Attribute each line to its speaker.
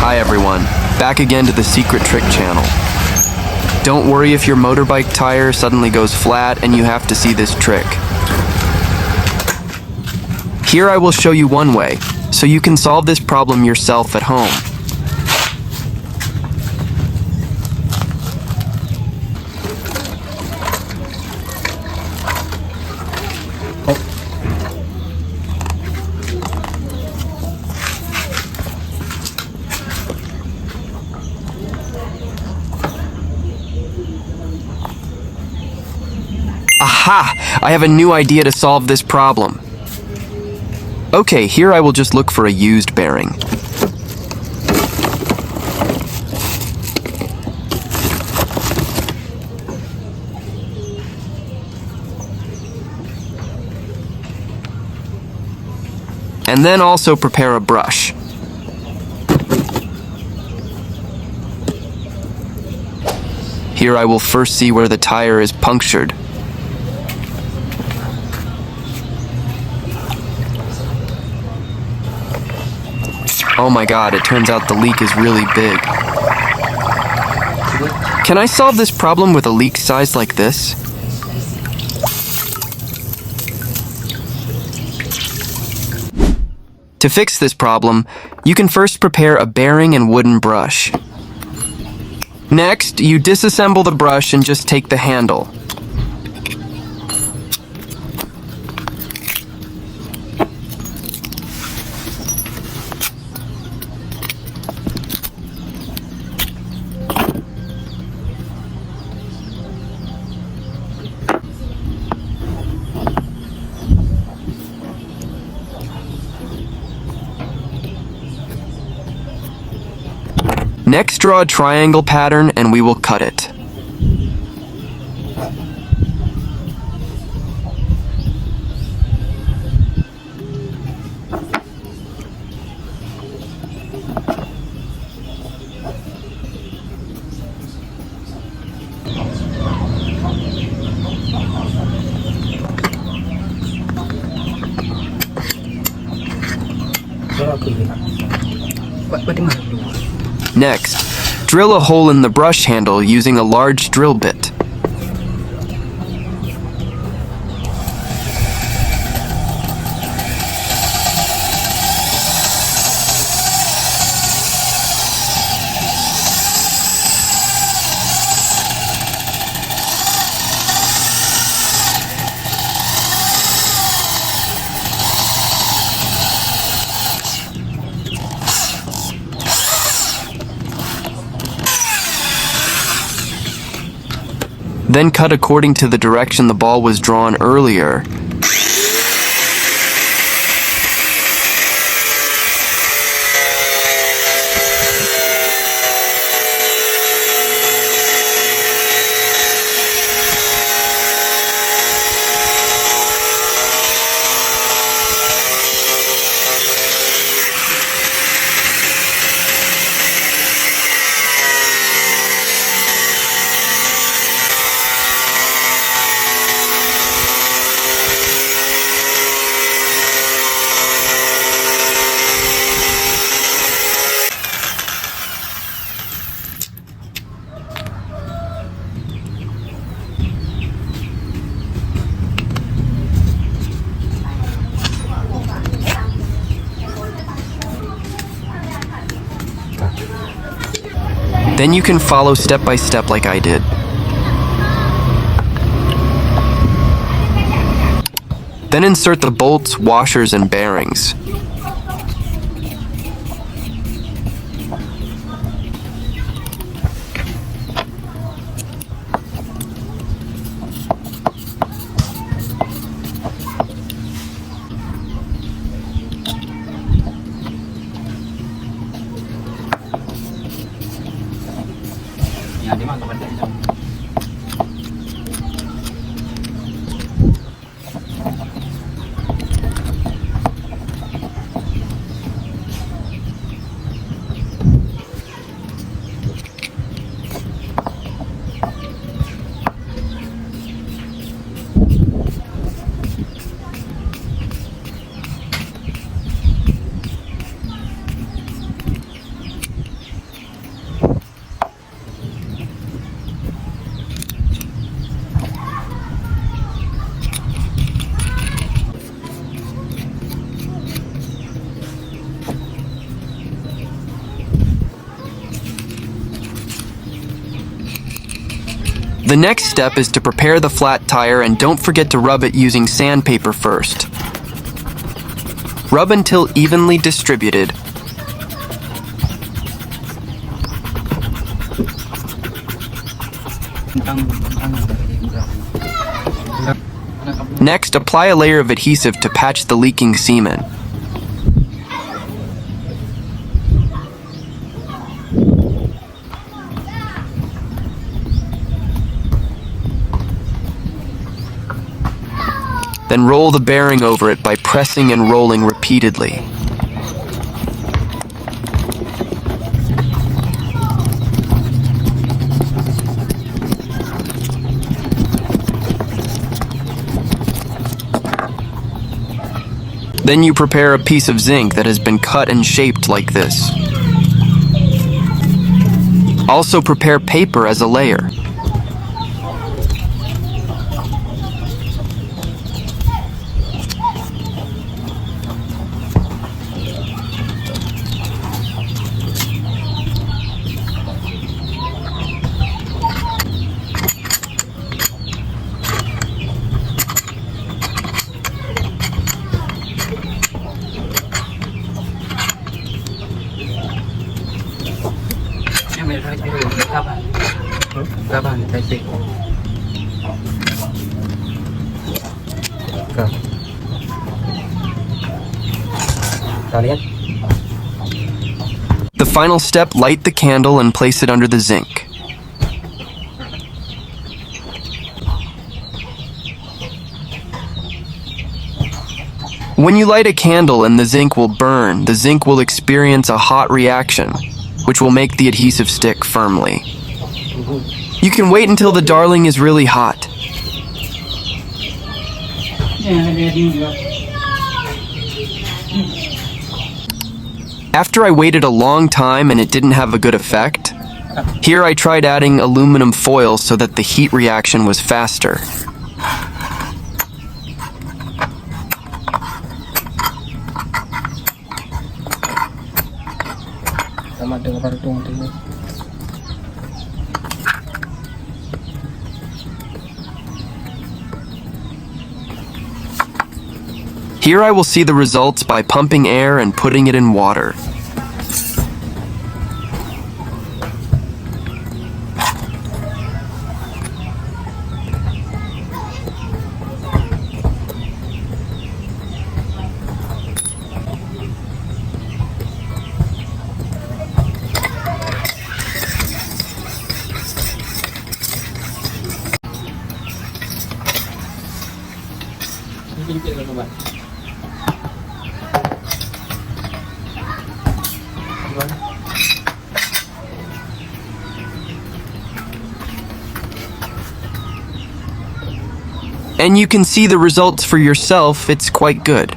Speaker 1: Hi everyone, back again to the Secret Trick channel. Don't worry if your motorbike tire suddenly goes flat and you have to see this trick. Here I will show you one way, so you can solve this problem yourself at home. Aha! I have a new idea to solve this problem. Okay, here I will just look for a used bearing. And then also prepare a brush. Here I will first see where the tire is punctured. Oh my god, it turns out the leak is really big. Can I solve this problem with a leak size like this? To fix this problem, you can first prepare a bearing and wooden brush. Next, you disassemble the brush and just take the handle. Next, draw a triangle pattern and we will cut it. Next, drill a hole in the brush handle using a large drill bit. Then cut according to the direction the ball was drawn earlier. Then you can follow step by step like I did. Then insert the bolts, washers, and bearings. The next step is to prepare the flat tire, and don't forget to rub it using sandpaper first. Rub until evenly distributed. Next, apply a layer of adhesive to patch the leaking semen. Then roll the bearing over it by pressing and rolling repeatedly. Then you prepare a piece of zinc that has been cut and shaped like this. Also prepare paper as a layer. The final step, light the candle and place it under the zinc. When you light a candle and the zinc will burn, the zinc will experience a hot reaction, which will make the adhesive stick firmly. You can wait until the darling is really hot. After I waited a long time and it didn't have a good effect, here I tried adding aluminum foil so that the heat reaction was faster. Here I will see the results by pumping air and putting it in water. And you can see the results for yourself. It's quite good.